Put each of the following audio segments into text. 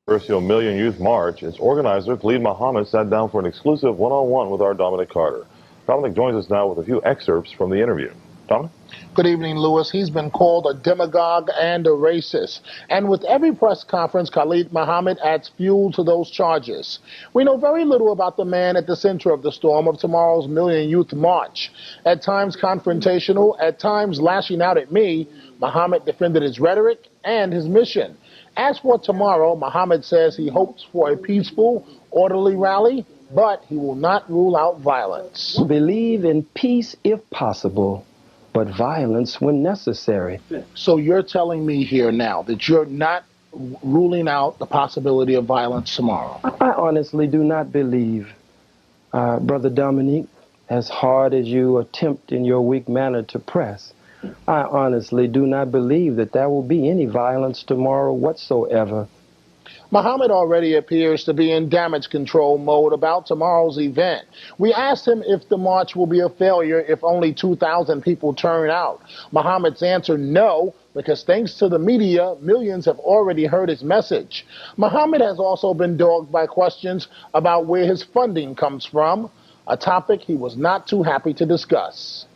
Controversial Million Youth March, its organizer, Khalid Muhammad, sat down for an exclusive one-on-one with our Dominic Carter. Dominic joins us now with a few excerpts from the interview. Dominic? Good evening, Lewis. He's been called a demagogue and a racist. And with every press conference, Khalid Muhammad adds fuel to those charges. We know very little about the man at the center of the storm of tomorrow's Million Youth March. At times confrontational, at times lashing out at me, Muhammad defended his rhetoric and his mission. As for tomorrow, Muhammad says he hopes for a peaceful, orderly rally, but he will not rule out violence. Believe in peace if possible, but violence when necessary. So you're telling me here now that you're not ruling out the possibility of violence tomorrow? I honestly do not believe, Brother Dominic, as hard as you attempt in your weak manner to press, I honestly do not believe that there will be any violence tomorrow whatsoever. Muhammad already appears to be in damage control mode about tomorrow's event. We asked him if the march will be a failure if only 2,000 people turn out. Muhammad's answer, no, because thanks to the media, millions have already heard his message. Muhammad has also been dogged by questions about where his funding comes from, a topic he was not too happy to discuss.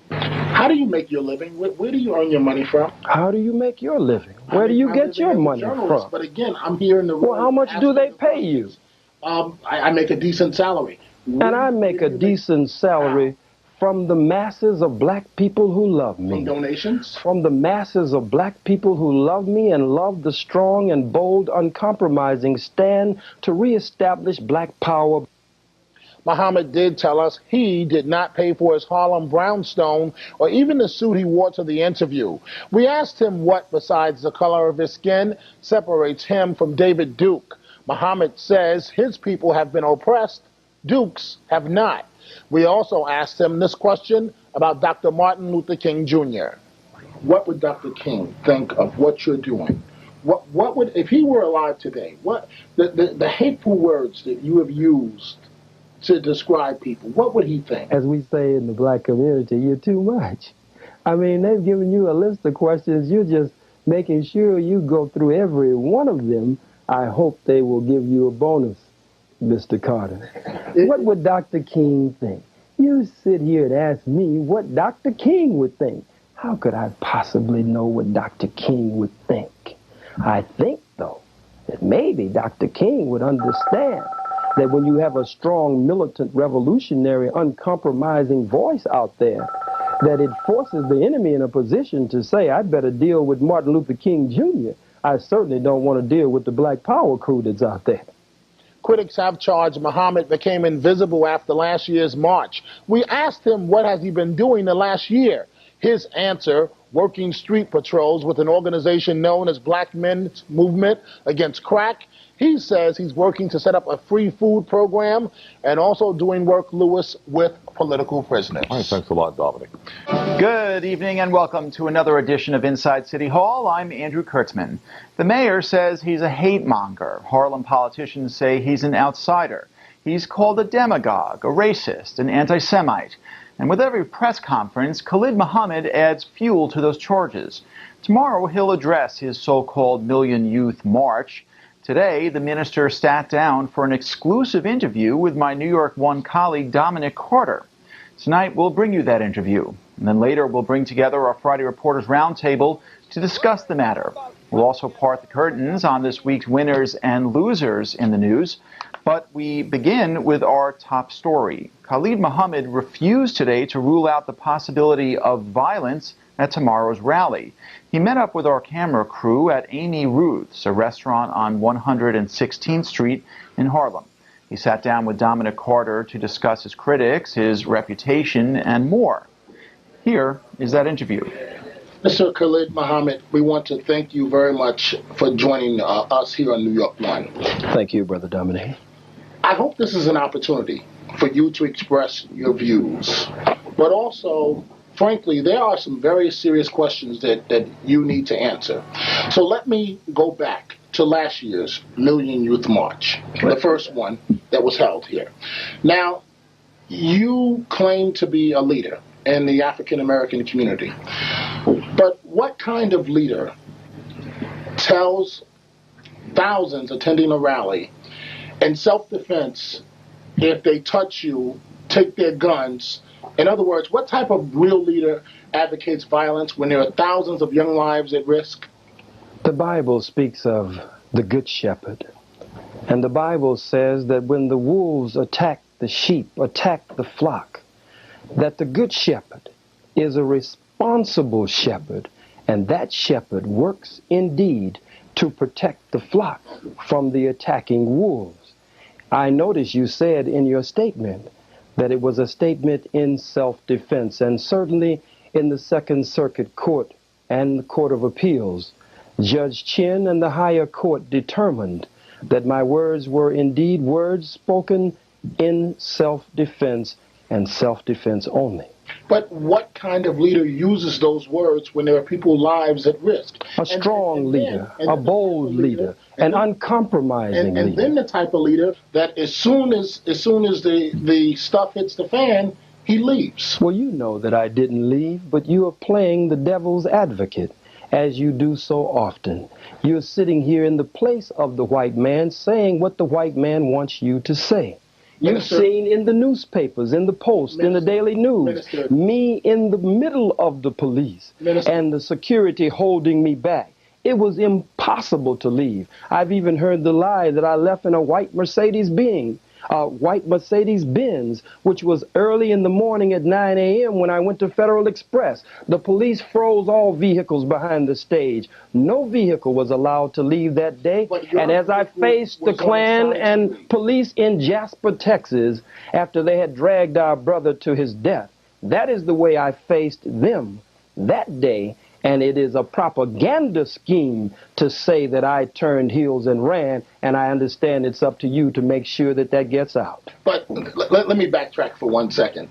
How do you make your living? Where do you earn your money from? How do you make your living? Where do you get your money from? But again, I'm here in the room. Well, how much do they pay you? I make a decent salary. And I make a decent salary from the masses of black people who love me. From donations? From the masses of black people who love me and love the strong and bold, uncompromising stand to reestablish black power. Muhammad did tell us he did not pay for his Harlem brownstone or even the suit he wore to the interview. We asked him what, besides the color of his skin, separates him from David Duke. Muhammad says his people have been oppressed, Duke's have not. We also asked him this question about Dr. Martin Luther King Jr. What would Dr. King think of what you're doing? What would, if he were alive today, what the hateful words that you have used to describe people, what would he think? As we say in the black community, you're too much. I mean, they've given you a list of questions. You're just making sure you go through every one of them. I hope they will give you a bonus, Mr. Carter. What would Dr. King think? You sit here and ask me what Dr. King would think. How could I possibly know what Dr. King would think? I think, though, that maybe Dr. King would understand that when you have a strong, militant, revolutionary, uncompromising voice out there, that it forces the enemy in a position to say, I'd better deal with Martin Luther King Jr. I certainly don't want to deal with the Black Power crew that's out there. Critics have charged Muhammad became invisible after last year's march. We asked him what has he been doing the last year. His answer, working street patrols with an organization known as Black Men's Movement Against Crack. He says he's working to set up a free food program and also doing work, Lewis, with political prisoners. All right, thanks a lot, Dominic. Good evening and welcome to another edition of Inside City Hall. I'm Andrew Kurtzman. The mayor says he's a hate monger. Harlem politicians say he's an outsider. He's called a demagogue, a racist, an anti-Semite. And with every press conference, Khalid Muhammad adds fuel to those charges. Tomorrow he'll address his so-called Million Youth March. Today, the minister sat down for an exclusive interview with my New York One colleague, Dominic Carter. Tonight, we'll bring you that interview. And then later, we'll bring together our Friday Reporters Roundtable to discuss the matter. We'll also part the curtains on this week's winners and losers in the news. But we begin with our top story. Khalid Muhammad refused today to rule out the possibility of violence at tomorrow's rally. He met up with our camera crew at Amy Ruth's, a restaurant on 116th Street in Harlem. He sat down with Dominic Carter to discuss his critics, his reputation, and more. Here is that interview. Mr. Khalid Muhammad, we want to thank you very much for joining us here on New York One. Thank you, Brother Dominic. I hope this is an opportunity for you to express your views, but also, frankly, there are some very serious questions that you need to answer. So let me go back to last year's Million Youth March, the first one that was held here. Now, you claim to be a leader in the African-American community, but what kind of leader tells thousands attending a rally. In self-defense, if they touch you, take their guns. In other words, what type of real leader advocates violence when there are thousands of young lives at risk? The Bible speaks of the Good Shepherd. And the Bible says that when the wolves attack the sheep, attack the flock, that the Good Shepherd is a responsible shepherd, and that shepherd works indeed to protect the flock from the attacking wolves. I notice you said in your statement that it was a statement in self-defense, and certainly in the Second Circuit Court and the Court of Appeals, Judge Chin and the higher court determined that my words were indeed words spoken in self-defense and self-defense only. But what kind of leader uses those words when there are people's lives at risk? A strong leader, a bold leader, an uncompromising leader. And then the type of leader that as soon as the stuff hits the fan, he leaves. Well, you know that I didn't leave, but you are playing the devil's advocate, as you do so often. You're sitting here in the place of the white man, saying what the white man wants you to say. You've seen in the newspapers, in the Post, in the Daily News, me in the middle of the police and the security holding me back. It was impossible to leave. I've even heard the lie that I left in a white Mercedes-Benz, which was early in the morning at 9 a.m. when I went to Federal Express. The police froze all vehicles behind the stage. No vehicle was allowed to leave that day. And as I faced the Klan and police in Jasper, Texas, after they had dragged our brother to his death, that is the way I faced them that day. And it is a propaganda scheme to say that I turned heels and ran, and I understand it's up to you to make sure that that gets out. But let me backtrack for 1 second.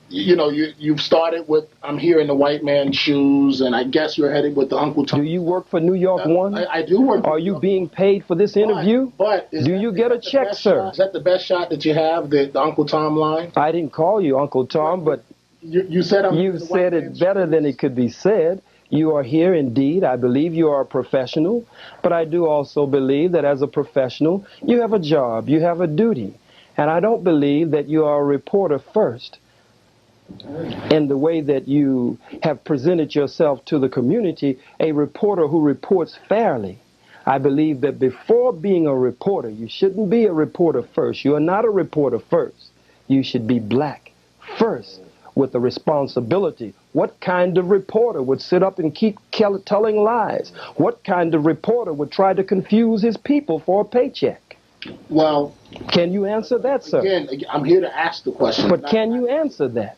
You've started with, I'm here in the white man's shoes, and I guess you're headed with the Uncle Tom. Do you work for New York One? I do work for Are you being paid for this interview? But do you get a check, sir? Is that the best shot that you have, the Uncle Tom line? I didn't call you Uncle Tom, but you said you said it better than it could be said. You are here indeed. I believe you are a professional, but I do also believe that as a professional, you have a job, you have a duty. And I don't believe that you are a reporter first in the way that you have presented yourself to the community, a reporter who reports fairly. I believe that before being a reporter, you shouldn't be a reporter first. You are not a reporter first. You should be black first, with the responsibility. What kind of reporter would sit up and keep telling lies? What kind of reporter would try to confuse his people for a paycheck? Well, can you answer that, sir? Again, I'm here to ask the question. But can you answer that?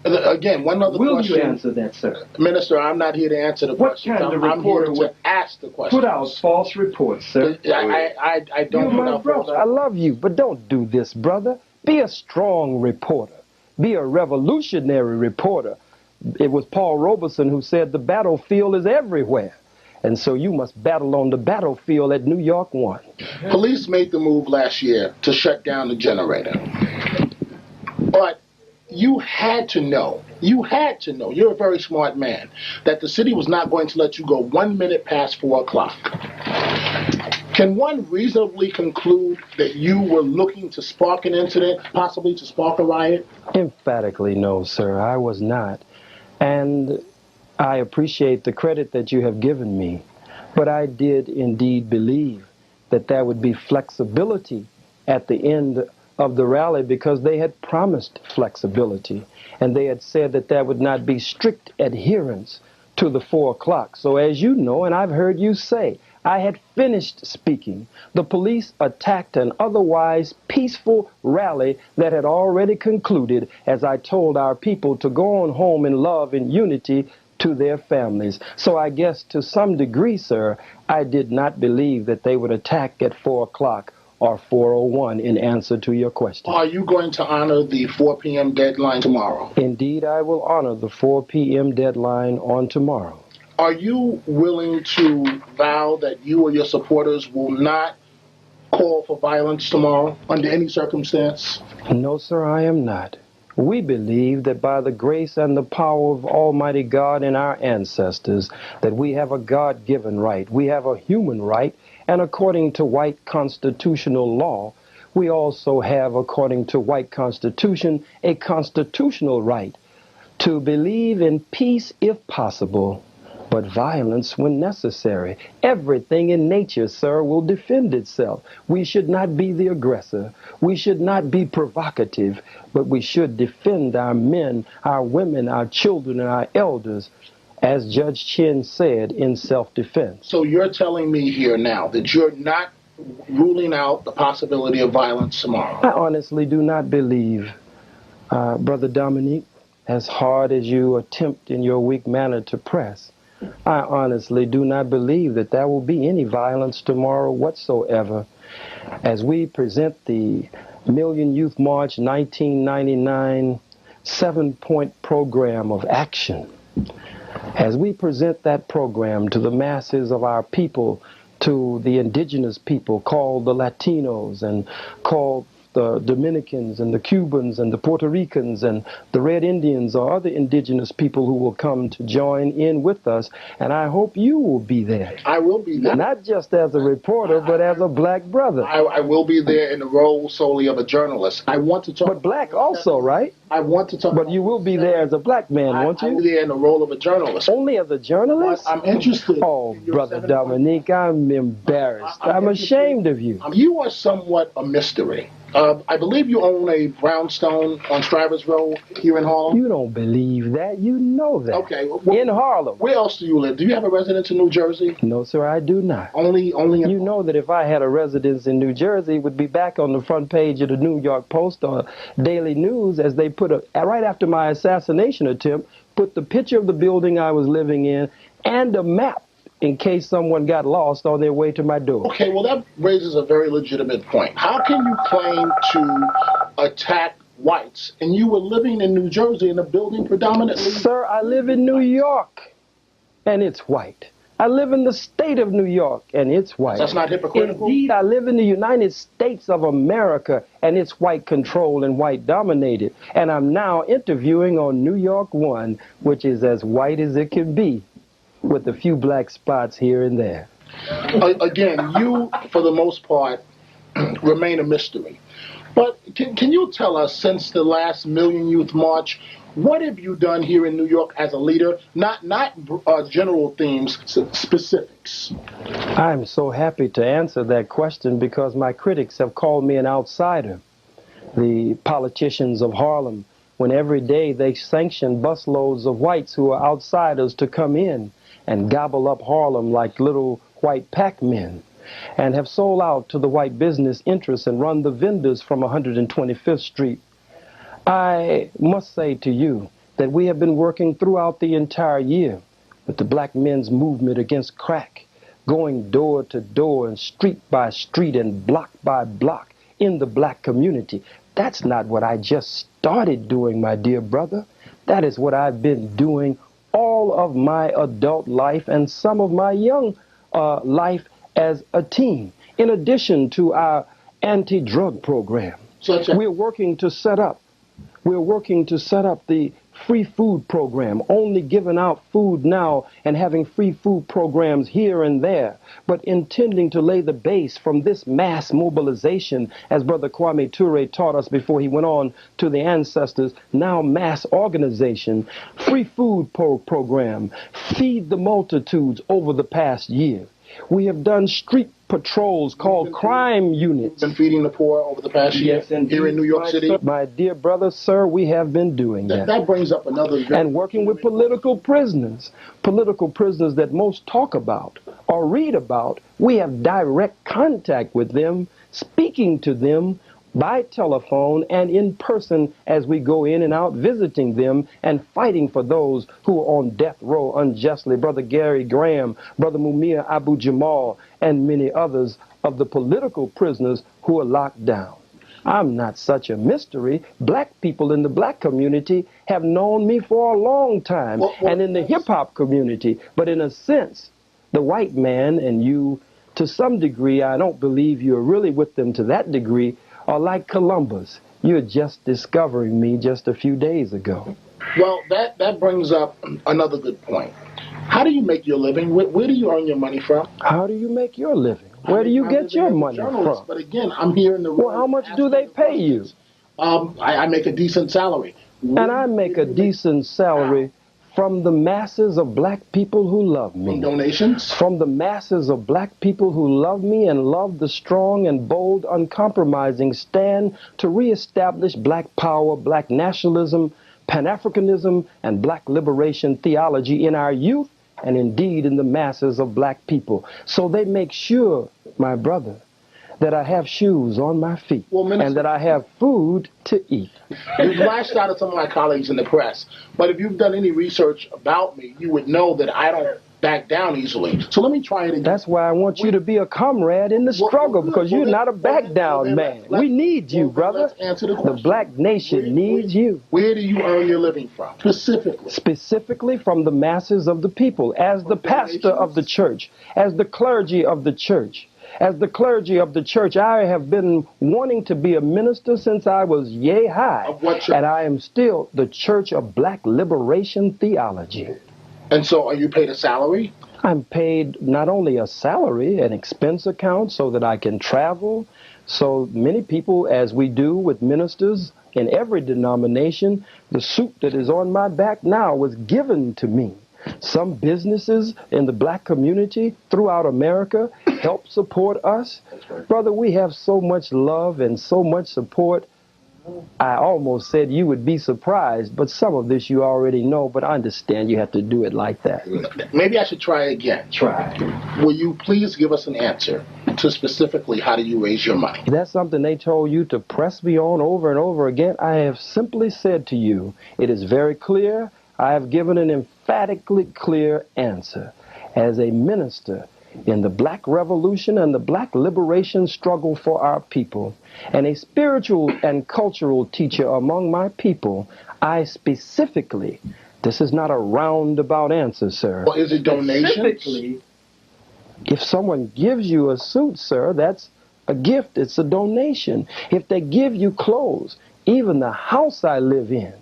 Again, one other question. Will you answer that, sir? Minister, I'm not here to answer the question. What kind of reporter would ask the question? Put out false reports, sir? I don't. You're my brother. I love you, but don't do this, brother. Be a strong reporter. Be a revolutionary reporter. It was Paul Robeson who said the battlefield is everywhere. And so you must battle on the battlefield at New York One. Police made the move last year to shut down the generator. But you had to know, you're a very smart man, that the city was not going to let you go 1 minute past 4 o'clock. Can one reasonably conclude that you were looking to spark an incident, possibly to spark a riot? Emphatically no, sir. I was not. And I appreciate the credit that you have given me. But I did indeed believe that there would be flexibility at the end of the rally, because they had promised flexibility. And they had said that there would not be strict adherence to the 4 o'clock. So as you know, and I've heard you say, I had finished speaking. The police attacked an otherwise peaceful rally that had already concluded as I told our people to go on home in love and unity to their families. So I guess to some degree, sir, I did not believe that they would attack at 4 o'clock or 4:01 in answer to your question. Are you going to honor the 4 p.m. deadline tomorrow? Indeed, I will honor the 4 p.m. deadline on tomorrow. Are you willing to vow that you or your supporters will not call for violence tomorrow under any circumstance? No, sir, I am not. We believe that by the grace and the power of Almighty God and our ancestors, that we have a God-given right. We have a human right, And according to white constitutional law, we also have, according to white constitution, a constitutional right to believe in peace if possible, but violence when necessary. Everything in nature, sir, will defend itself. We should not be the aggressor. We should not be provocative, but we should defend our men, our women, our children, and our elders, as Judge Chin said, in self-defense. So you're telling me here now that you're not ruling out the possibility of violence tomorrow? I honestly do not believe, Brother Dominic, as hard as you attempt in your weak manner to press, I honestly do not believe that there will be any violence tomorrow whatsoever. As we present the Million Youth March 1999 7-point program of action, as we present that program to the masses of our people, to the indigenous people called the Latinos and called the Dominicans and the Cubans and the Puerto Ricans and the Red Indians or other indigenous people who will come to join in with us. And I hope you will be there. I will be there. Not just as a reporter, but as a black brother. I will be there in the role solely of a journalist. I want to talk. But black also, right? I want to talk. But you will be there as a black man, won't you? I'll be there in the role of a journalist. Only as a journalist? I'm interested. Oh, Brother Dominic, I'm embarrassed. I'm ashamed of you. You are somewhat a mystery. I believe you own a brownstone on Strivers Road here in Harlem. You don't believe that. You know that. Okay. In Harlem. Where else do you live? Do you have a residence in New Jersey? No, sir, I do not. Only in... You know that if I had a residence in New Jersey, it would be back on the front page of the New York Post or Daily News, as they put right after my assassination attempt, put the picture of the building I was living in and a map in case someone got lost on their way to my door. Okay, well, that raises a very legitimate point. How can you claim to attack whites and you were living in New Jersey in a building predominantly... Sir, I live in New York, and it's white. I live in the state of New York, and it's white. That's not hypocritical? Indeed, I live in the United States of America, and it's white controlled and white dominated. And I'm now interviewing on New York 1, which is as white as it can be, with a few black spots here and there. Again, you, for the most part, remain a mystery. But can you tell us, since the last Million Youth March, what have you done here in New York as a leader? Not general themes, specifics. I'm so happy to answer that question because my critics have called me an outsider. The politicians of Harlem, when every day they sanction busloads of whites who are outsiders to come in and gobble up Harlem like little white Pac-Men, and have sold out to the white business interests and run the vendors from 125th Street. I must say to you that we have been working throughout the entire year with the black men's movement against crack, going door to door and street by street and block by block in the black community. That's not what I just started doing, my dear brother. That is what I've been doing all of my adult life and some of my young life as a teen, in addition to our anti-drug program. We're working to set up the free food program, only giving out food now and having free food programs here and there, but intending to lay the base from this mass mobilization, as Brother Kwame Ture taught us before he went on to the ancestors, now mass organization, free food program, feed the multitudes over the past year. We have done street patrols called crime units. Been feeding the poor over the past year here in New York City? My dear brother, sir, we have been doing that. That brings up another... And working with political prisoners that most talk about or read about. We have direct contact with them, speaking to them by telephone and in person as we go in and out visiting them and fighting for those who are on death row unjustly. Brother Gary Graham, Brother Mumia Abu Jamal, and many others of the political prisoners who are locked down. I'm not such a mystery. Black people in the black community have known me for a long time, and in the hip-hop community. But in a sense, the white man and you, to some degree, I don't believe you're really with them to that degree, are like Columbus. You're just discovering me just a few days ago. Well, that brings up another good point. How do you make your living? Where do you earn your money from? How do you make your living? Where do you get your money from? But again, I'm here in the room. Well, how much do they pay you? I make a decent salary. And I make a decent salary from the masses of black people who love me. From donations? From the masses of black people who love me and love the strong and bold, uncompromising stand to reestablish black power, black nationalism, Pan-Africanism, and black liberation theology in our youth and indeed in the masses of black people. So they make sure, my brother, that I have shoes on my feet and that I have food to eat. You've lashed out at some of my colleagues in the press, but if you've done any research about me, you would know that I don't back down easily. So let me try it again. That's why I want you to be a comrade in the struggle, because you're not a back down man. We need you, brother. Let's answer the question. The black nation needs you. Where do you earn your living from, specifically? Specifically from the masses of the people, as the pastor of the church, as the clergy of the church. As the clergy of the church, I have been wanting to be a minister since I was yay high. Of what church? And I am still the Church of Black Liberation Theology. And so are you paid a salary? I'm paid not only a salary, an expense account so that I can travel. So many people, as we do with ministers in every denomination, the suit that is on my back now was given to me. Some businesses in the black community throughout America help support us. Brother, we have so much love and so much support. I almost said you would be surprised, but some of this you already know, but I understand you have to do it like that. Maybe I should try again. Try. Will you please give us an answer to specifically how do you raise your money? That's something they told you to press me on over and over again. I have simply said to you, it is very clear. I have given an emphatically clear answer. As a minister in the black revolution and the black liberation struggle for our people, and a spiritual and cultural teacher among my people, I specifically, this is not a roundabout answer, sir. Well, is it donations? If someone gives you a suit, sir, that's a gift. It's a donation. If they give you clothes, even the house I live in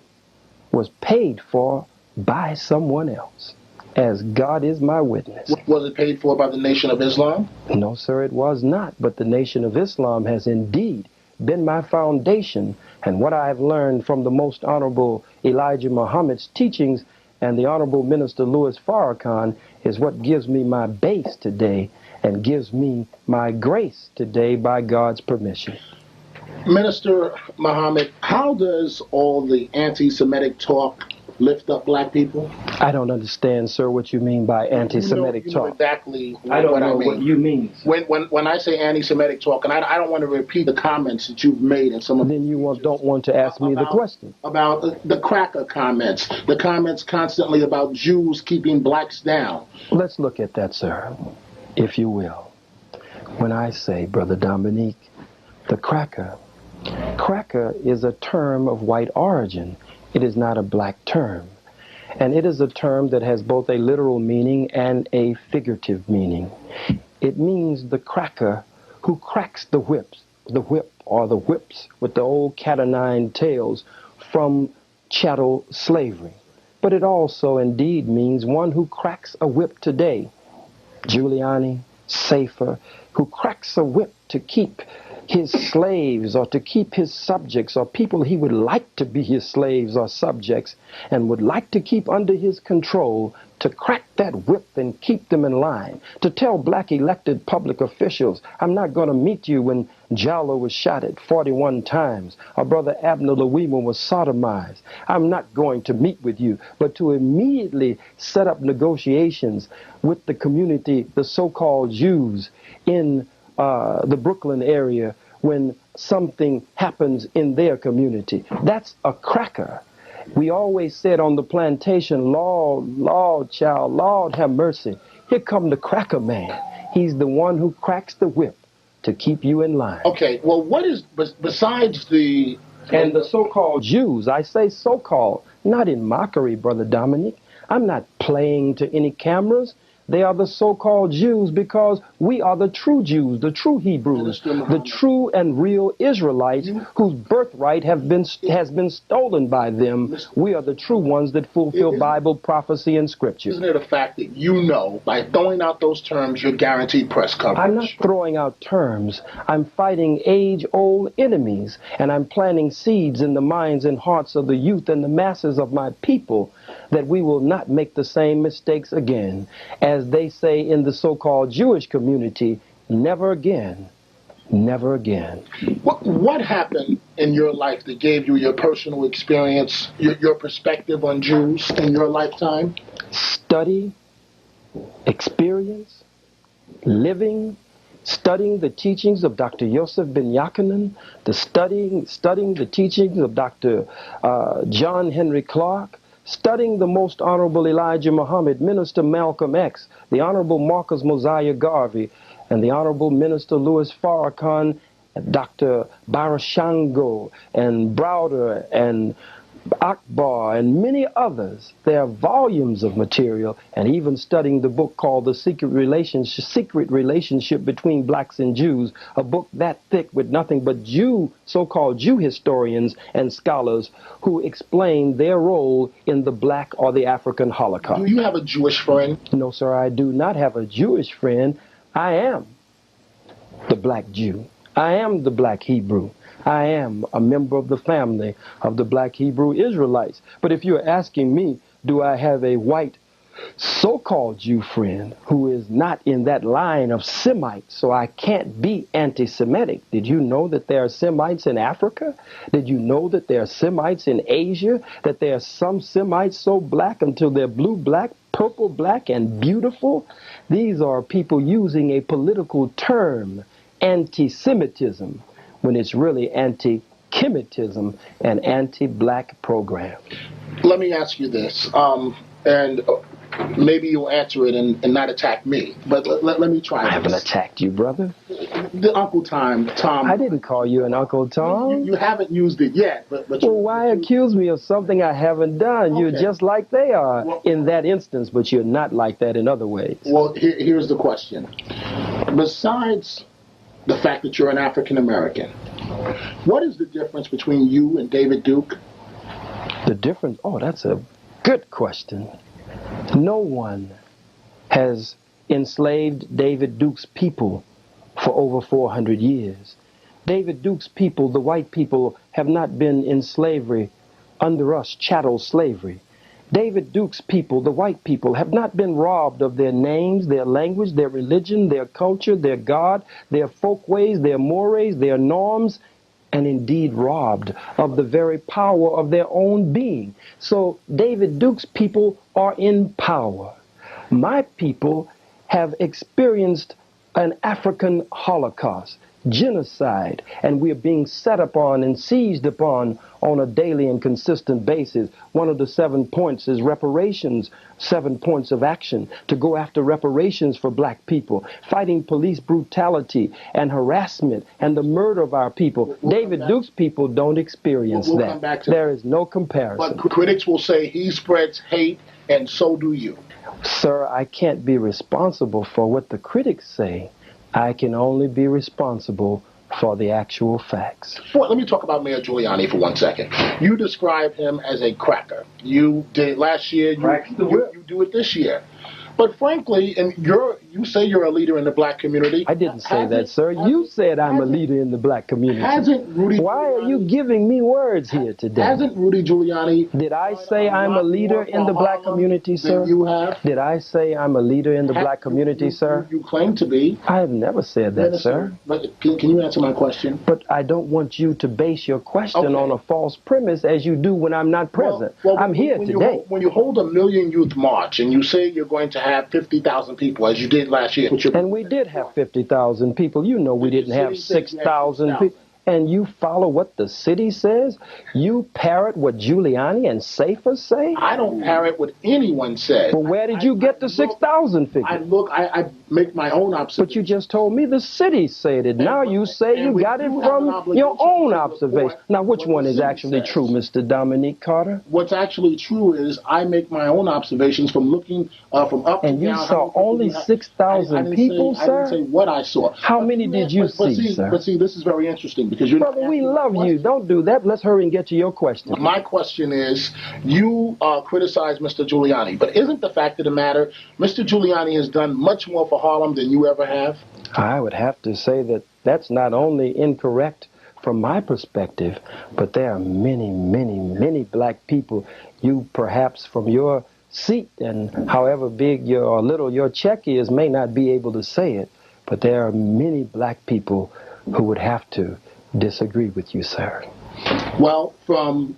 was paid for by someone else, as God is my witness. Was it paid for by the Nation of Islam? No, sir, it was not. But the Nation of Islam has indeed been my foundation, and what I have learned from the Most Honorable Elijah Muhammad's teachings and the Honorable Minister Louis Farrakhan is what gives me my base today and gives me my grace today by God's permission. Minister Muhammad, how does all the anti-Semitic talk lift up black people? I don't understand, sir, what you mean by anti-Semitic you know talk. Exactly I don't what know I mean. what you mean. When I say anti-Semitic talk, and I don't want to repeat the comments that you've made in some of Then you don't want to ask me the question. About the cracker comments, the comments constantly about Jews keeping blacks down. Let's look at that, sir, if you will. When I say, Brother Dominic, the cracker is a term of white origin. It is not a black term. And it is a term that has both a literal meaning and a figurative meaning. It means the cracker who cracks the whip or the whips with the old cat o' nine tails from chattel slavery. But it also indeed means one who cracks a whip today. Giuliani, Safer, who cracks a whip to keep his slaves or to keep his subjects or people he would like to be his slaves or subjects and would like to keep under his control, to crack that whip and keep them in line, to tell black elected public officials, I'm not going to meet you when Jallo was shot at 41 times or Brother Abner Lewima was sodomized. I'm not going to meet with you, but to immediately set up negotiations with the community, the so-called Jews in the Brooklyn area when something happens in their community. That's a cracker. We always said on the plantation, Lord, child, Lord have mercy. Here come the cracker man. He's the one who cracks the whip to keep you in line. Okay, well, what is, besides the... And the so-called Jews, I say so-called, not in mockery, Brother Dominic. I'm not playing to any cameras. They are the so-called Jews because we are the true Jews, the true Hebrews, the true and real Israelites whose birthright has been stolen by them. We are the true ones that fulfill Bible prophecy and Scripture. Isn't it a fact that you know, by throwing out those terms, you're guaranteed press coverage? I'm not throwing out terms. I'm fighting age-old enemies, and I'm planting seeds in the minds and hearts of the youth and the masses of my people that we will not make the same mistakes again. As they say in the so-called Jewish community, never again. Never again. What happened in your life that gave you your personal experience, your perspective on Jews in your lifetime? Study, experience, living, studying the teachings of Dr. Yosef ben Yachanan, studying the teachings of Dr. John Henry Clark, studying the Most Honorable Elijah Muhammad, Minister Malcolm X, the Honorable Marcus Mosiah Garvey, and the Honorable Minister Louis Farrakhan, Dr. Barashango, and Browder, and Akbar, and many others. There are volumes of material, and even studying the book called The Secret Relationship Between Blacks and Jews, a book that thick with nothing but so-called Jew historians and scholars who explain their role in the black or the African Holocaust. Do you have a Jewish friend? No, sir, I do not have a Jewish friend. I am the black Jew. I am the black Hebrew. I am a member of the family of the black Hebrew Israelites. But if you're asking me, do I have a white so-called Jew friend who is not in that line of Semites, so I can't be anti-Semitic? Did you know that there are Semites in Africa? Did you know that there are Semites in Asia? That there are some Semites so black until they're blue black, purple black, and beautiful? These are people using a political term, anti-Semitism, when it's really anti-Kemetism and anti-black program. Let me ask you this, and maybe you'll answer it and not attack me, but let me try this. I haven't attacked you, brother. The Uncle Tom. I didn't call you an Uncle Tom. You haven't used it yet. But well, why accuse me of something I haven't done? Okay. You're just like they are in that instance, but you're not like that in other ways. Well, here's the question. Besides the fact that you're an African American, what is the difference between you and David Duke? The difference? Oh, that's a good question. No one has enslaved David Duke's people for over 400 years. David Duke's people, the white people, have not been in slavery under us, chattel slavery. David Duke's people, the white people, have not been robbed of their names, their language, their religion, their culture, their God, their folkways, their mores, their norms, and indeed robbed of the very power of their own being. So David Duke's people are in power. My people have experienced an African Holocaust, genocide, and we are being set upon and seized upon on a daily and consistent basis. One of the 7 points is reparations, 7 points of action to go after reparations for black people, fighting police brutality and harassment and the murder of our people. David Duke's people don't experience that. There is no comparison. But critics will say he spreads hate, and so do you. Sir, I can't be responsible for what the critics say. I can only be responsible for the actual facts. Well, let me talk about Mayor Giuliani for 1 second. You describe him as a cracker. You did it last year. You do it this year. But frankly, and you say you're a leader in the black community. I didn't say that, sir. You said I'm a leader in the black community. Why are you giving me words here today? Hasn't Rudy Giuliani... Did I say I'm a leader in the black community, sir? You have? Did I say I'm a leader in the black community, sir? You claim to be. I have never said that, sir. But can you answer my question? But I don't want you to base your question on a false premise as you do when I'm not present. I'm here today. When you hold a Million Youth March and you say you're going to have 50,000 people, as you did last year. And we did have 50,000 people. You know we didn't have 6,000 people. and you follow what the city says? You parrot what Giuliani and Safer say? I don't parrot what anyone says. Well, where did you get the 6,000 figure? I make my own observations. But you just told me the city said it. Now you say you got it from your own observation. Now, which one is actually true, Mr. Dominic Carter? What's actually true is I make my own observations from looking from up to down. And you saw only 6,000 people, sir? I didn't say what I saw. How many did you see, sir? But see, this is very interesting because you're Brother, we love you. Don't do that. Let's hurry and get to your question. My question is, you criticize Mr. Giuliani, but isn't the fact of the matter, Mr. Giuliani has done much more for Harlem than you ever have? I would have to say that that's not only incorrect from my perspective, but there are many, many, many black people. You perhaps from your seat and however big or little your check is may not be able to say it, but there are many black people who would have to disagree with you, sir. Well, from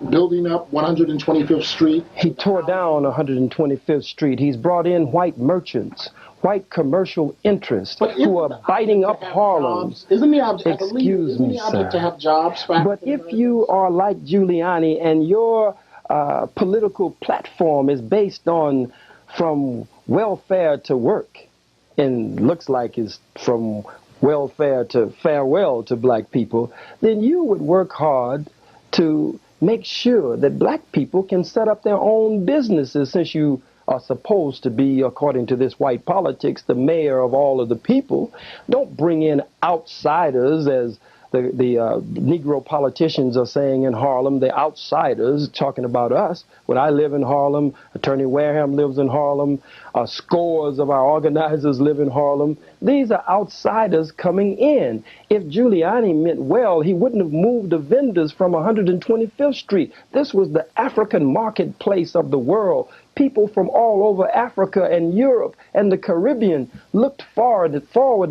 building up 125th Street. He tore down 125th Street. He's brought in white merchants, white commercial interests who are biting up Harlem. Isn't the object, Excuse me, sir. To have jobs? But if you are like Giuliani and your political platform is based on from welfare to work, and looks like it's from welfare to farewell to black people, then you would work hard to make sure that black people can set up their own businesses, since you are supposed to be, according to this white politics, the mayor of all of the people. Don't bring in outsiders, as the Negro politicians are saying in Harlem, the outsiders, talking about us. When I live in Harlem, Attorney Wareham lives in Harlem, scores of our organizers live in Harlem. These are outsiders coming in. If Giuliani meant well, he wouldn't have moved the vendors from 125th Street. This was the African marketplace of the world. People from all over Africa and Europe and the Caribbean looked forward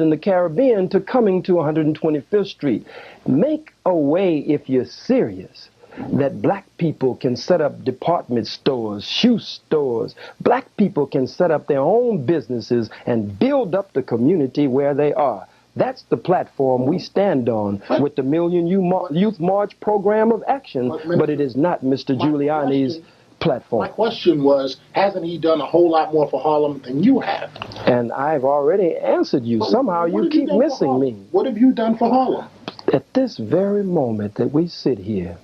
in the Caribbean to coming to 125th Street. Make a way, if you're serious, that black people can set up department stores, shoe stores. Black people can set up their own businesses and build up the community where they are. That's the platform we stand on with the Million Youth March program of action, but it is not Mr. Giuliani's platform. My question was, hasn't he done a whole lot more for Harlem than you have? And I've already answered you. Somehow you keep missing me. What have you done for Harlem? At this very moment that we sit here,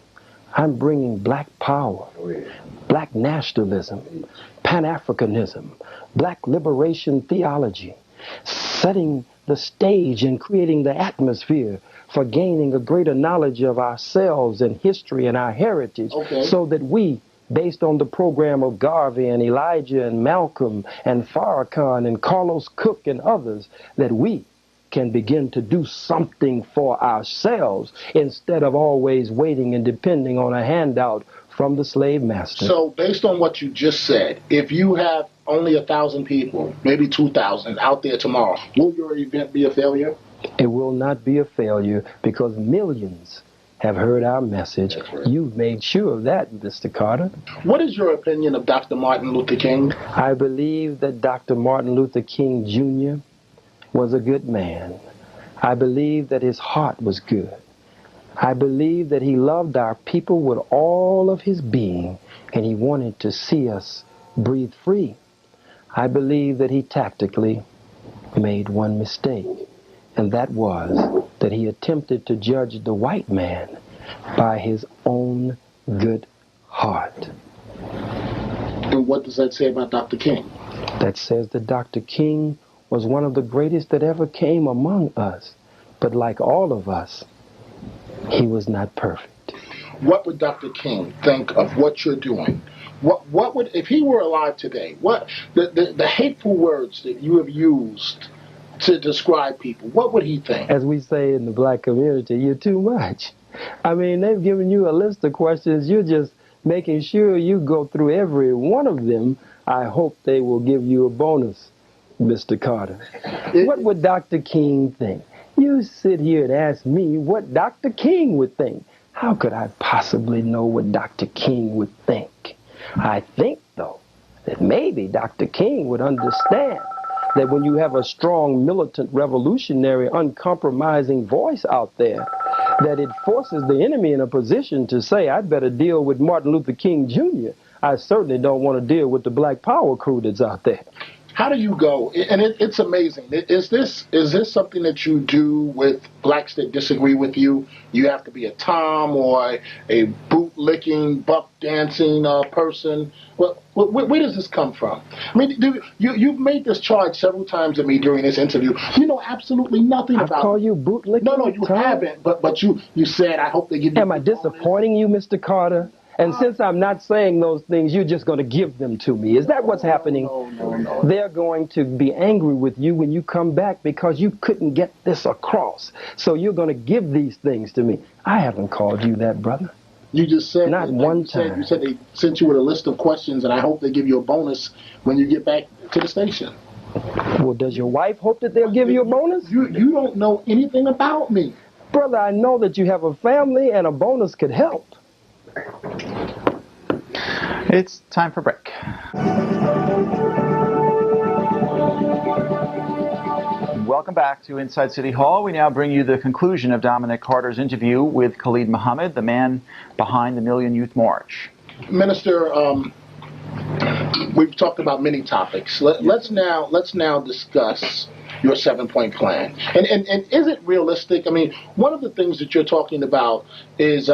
I'm bringing black power, black nationalism, Pan-Africanism, black liberation theology, setting the stage and creating the atmosphere for gaining a greater knowledge of ourselves and history and our heritage, so that we, based on the program of Garvey and Elijah and Malcolm and Farrakhan and Carlos Cook and others, that we can begin to do something for ourselves instead of always waiting and depending on a handout from the slave master. So based on what you just said, if you have only 1,000 people, maybe 2,000 out there tomorrow, will your event be a failure? It will not be a failure because millions have heard our message. You've made sure of that, Mr. Carter. What is your opinion of Dr. Martin Luther King? I believe that Dr. Martin Luther King Jr. was a good man. I believe that his heart was good. I believe that he loved our people with all of his being, and he wanted to see us breathe free. I believe that he tactically made one mistake, and that was that he attempted to judge the white man by his own good heart. And what does that say about Dr. King? That says that Dr. King was one of the greatest that ever came among us. But like all of us, he was not perfect. What would Dr. King think of what you're doing? What would, if he were alive today, what the hateful words that you have used to describe people, what would he think? As we say in the black community, you're too much. I mean, they've given you a list of questions. You're just making sure you go through every one of them. I hope they will give you a bonus, Mr. Carter. What would Dr. King think? You sit here and ask me what Dr. King would think. How could I possibly know what Dr. King would think? I think, though, that maybe Dr. King would understand that when you have a strong, militant, revolutionary, uncompromising voice out there, that it forces the enemy in a position to say, I'd better deal with Martin Luther King Jr. I certainly don't want to deal with the Black Power crew that's out there. How do you go? And it's amazing. Is this something that you do with blacks that disagree with you? You have to be a Tom or a boot-licking, buck-dancing person. Where does this come from? I mean, you've made this charge several times to me during this interview. You know absolutely nothing about it. I call you boot-licking? No, you haven't. But you said, I hope they give you... Am I disappointing you, Mr. Carter? And since I'm not saying those things, you're just going to give them to me. Is that what's happening? No. They're going to be angry with you when you come back because you couldn't get this across. So you're going to give these things to me. I haven't called you that, brother. You just said... Not one time. You said they sent you with a list of questions, and I hope they give you a bonus when you get back to the station. Well, does your wife hope that they'll give you a bonus? You don't know anything about me. Brother, I know that you have a family, and a bonus could help. It's time for break. Welcome back to Inside City Hall. We now bring you the conclusion of Dominic Carter's interview with Khalid Muhammad, the man behind the Million Youth March. Minister, we've talked about many topics. Let's now discuss your 7-point plan. And is it realistic? I mean, one of the things that you're talking about is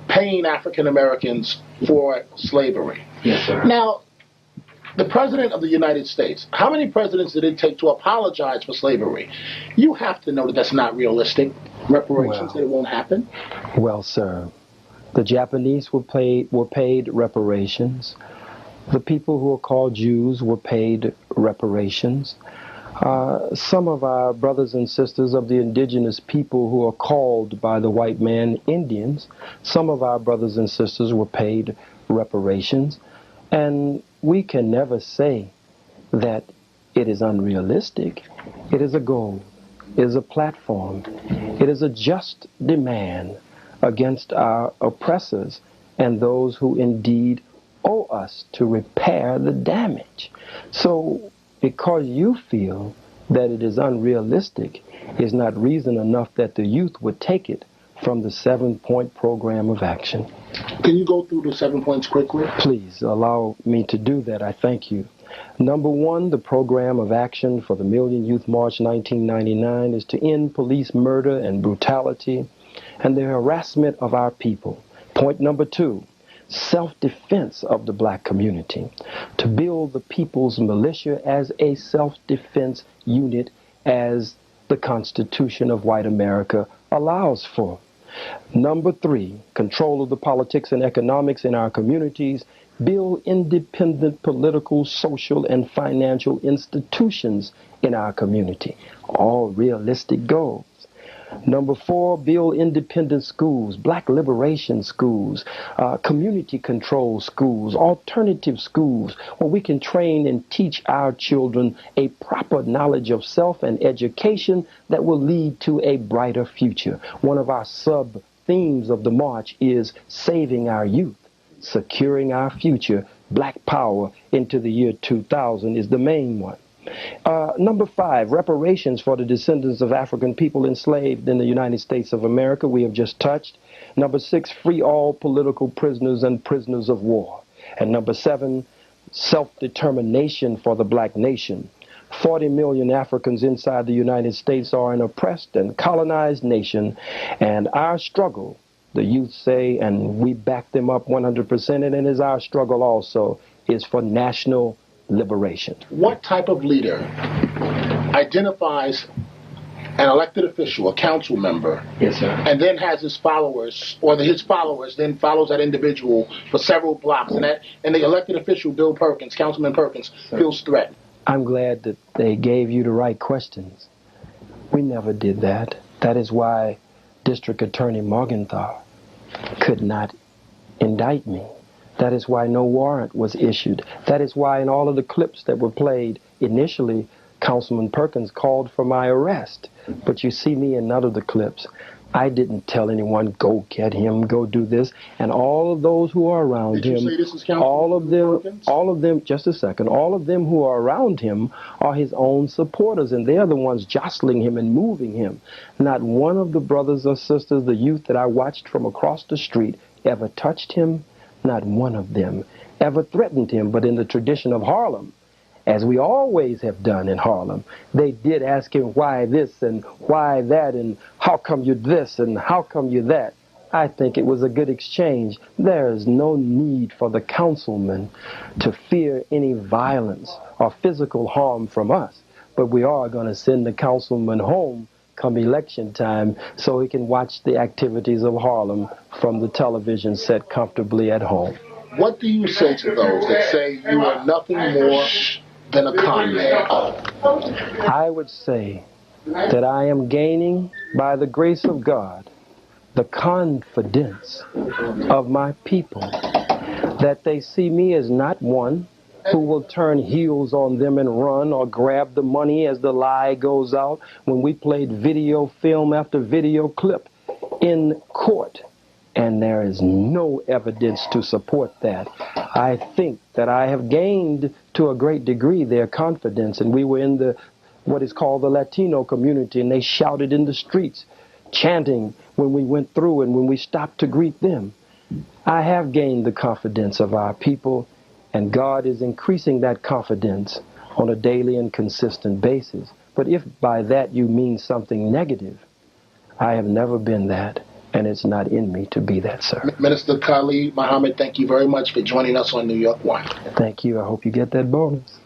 paying African Americans for slavery. Yes, sir. Now, the President of the United States, how many presidents did it take to apologize for slavery? You have to know that that's not realistic. Reparations, that it won't happen. Well, sir, the Japanese were paid reparations. The people who are called Jews were paid reparations. Some of our brothers and sisters of the indigenous people who are called by the white man Indians, some of our brothers and sisters were paid reparations. And we can never say that it is unrealistic. It is a goal. It is a platform. It is a just demand against our oppressors and those who indeed owe us to repair the damage. So, because you feel that it is unrealistic is not reason enough that the youth would take it from the 7-point program of action. Can you go through the 7 points quickly? Please allow me to do that. I thank you. Number 1, the program of action for the Million Youth March 1999 is to end police murder and brutality and the harassment of our people. Point number 2, self-defense of the black community, to build the people's militia as a self-defense unit as the Constitution of white America allows for. Number 3, control of the politics and economics in our communities, build independent political, social, and financial institutions in our community. All realistic goals. Number 4, build independent schools, black liberation schools, community control schools, alternative schools, where we can train and teach our children a proper knowledge of self and education that will lead to a brighter future. One of our sub-themes of the march is saving our youth, securing our future. Black power into the year 2000 is the main one. Number 5, reparations for the descendants of African people enslaved in the United States of America, we have just touched. Number 6, free all political prisoners and prisoners of war. And number 7, self-determination for the black nation. 40 million Africans inside the United States are an oppressed and colonized nation, and our struggle, the youth say, and we back them up 100%, and it is our struggle also, is for national liberation. What type of leader identifies an elected official, a council member, Yes, sir. and then has his followers, or his followers then follows that individual for several blocks, and the elected official, Bill Perkins, Councilman Perkins, feels threatened? I'm glad that they gave you the right questions. We never did that. That is why District Attorney Morgenthau could not indict me. That is why no warrant was issued. That is why in all of the clips that were played, initially, Councilman Perkins called for my arrest. But you see me in none of the clips. I didn't tell anyone, go get him, go do this. And all of those who are around him, all of them, just a second, all of them who are around him are his own supporters, and they're the ones jostling him and moving him. Not one of the brothers or sisters, the youth that I watched from across the street, ever touched him. Not one of them ever threatened him. But in the tradition of Harlem, as we always have done in Harlem, they did ask him why this and why that and how come you this and how come you that. I think it was a good exchange. There is no need for the councilman to fear any violence or physical harm from us. But we are going to send the councilman home come election time so he can watch the activities of Harlem from the television set comfortably at home. What do you say to those that say you are nothing more than a con man? I would say that I am gaining, by the grace of God, the confidence of my people, that they see me as not one who will turn heels on them and run or grab the money as the lie goes out when we played video film after video clip in court. And there is no evidence to support that. I think that I have gained to a great degree their confidence. And we were in the what is called the Latino community, and they shouted in the streets, chanting when we went through and when we stopped to greet them. I have gained the confidence of our people, and God is increasing that confidence on a daily and consistent basis. But if by that you mean something negative, I have never been that. And it's not in me to be that, sir. Minister Khalid Muhammad, thank you very much for joining us on New York One. Thank you. I hope you get that bonus.